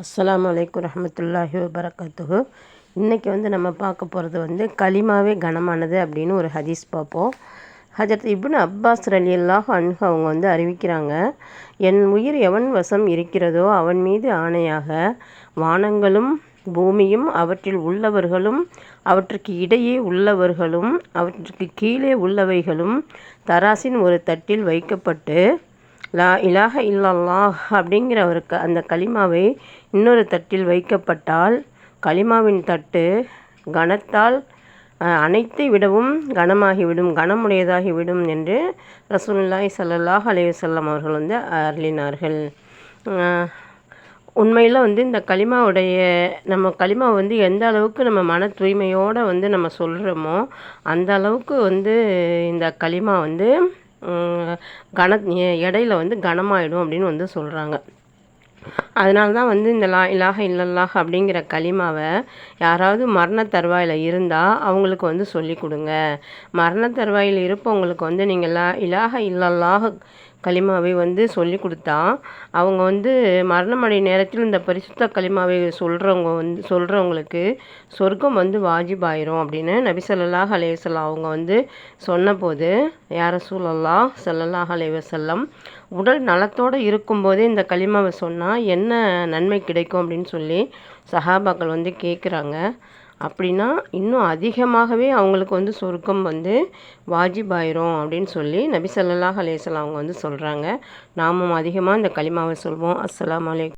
அஸ்ஸலாமு அலைக்கும் ரஹ்மத்துல்லாஹி வபரகாத்துஹு. இன்றைக்கி நம்ம பார்க்க போகிறது கலிமாவே கனமானது அப்படின்னு ஒரு ஹதீஸ் பார்ப்போம். ஹஜரத் இப்னு அப்பாஸ் ரலியல்லாஹு அன்ஹு அவங்க அறிவிக்கிறாங்க, என் உயிர் எவன் வசம் இருக்கிறதோ அவன் மீது ஆணையாக வானங்களும் பூமியும் அவற்றில் உள்ளவர்களும் அவற்றுக்கு இடையே உள்ளவர்களும் அவற்றுக்கு கீழே உள்ளவைகளும் தராசின் ஒரு தட்டில் வைக்கப்பட்டு லா இலாஹ இல்லல்லாஹ் அப்படிங்கிற அந்த கலிமாவை இன்னொரு தட்டில் வைக்கப்பட்டால் கலிமாவின் தட்டு கனத்தால் அனைத்தை விடவும் கனமாகிவிடும், கனமுடையதாகிவிடும் என்று ரசூலுல்லாஹி ஸல்லல்லாஹு அலைஹி வஸல்லம் அவர்கள் அருளினார்கள். உண்மையில் இந்த கலிமாவுடைய நம்ம கலிமா எந்த அளவுக்கு நம்ம மன தூய்மையோடு நம்ம சொல்கிறோமோ அந்த அளவுக்கு இந்த கலிமா இடையில கனமாயிடும் அப்படின்னு சொல்கிறாங்க. அதனால தான் இந்த லா இலாஹ இல்லல்லாஹ் அப்படிங்கிற கலிமாவை யாராவது மரண தருவாயில் இருந்தால் அவங்களுக்கு சொல்லி கொடுங்க. மரண தருவாயில் இருப்பவங்களுக்கு நீங்கள் லா இலாஹ இல்லல்லாஹ் கலிமாவை சொல்லி கொடுத்தா அவங்க மரணமடை நேரத்தில் இந்த பரிசுத்த கலிமாவை சொல்கிறவங்களுக்கு சொர்க்கம் வாஜிபாயிரும் அப்படின்னு நபி ஸல்லல்லாஹு அலைஹி வஸல்லம் அவங்க சொன்னபோது, யா ரசூலல்லாஹ் ஸல்லல்லாஹு அலைஹி வஸல்லம், உடல் நலத்தோடு இருக்கும்போதே இந்த கலிமாவை சொன்னால் என்ன நன்மை கிடைக்கும் அப்படின்னு சொல்லி சஹாபாக்கள் கேட்குறாங்க. அப்படின்னா இன்னும் அதிகமாகவே அவங்களுக்கு சொர்க்கம் வாஜிபாயிரும் அப்படின்னு சொல்லி நபி ஸல்லல்லாஹு அலைஹி வஸல்லம் அவங்க சொல்கிறாங்க. நாமும் அதிகமாக இந்த கலிமாவை சொல்வோம். அஸ்ஸலாமு அலைக்கும்.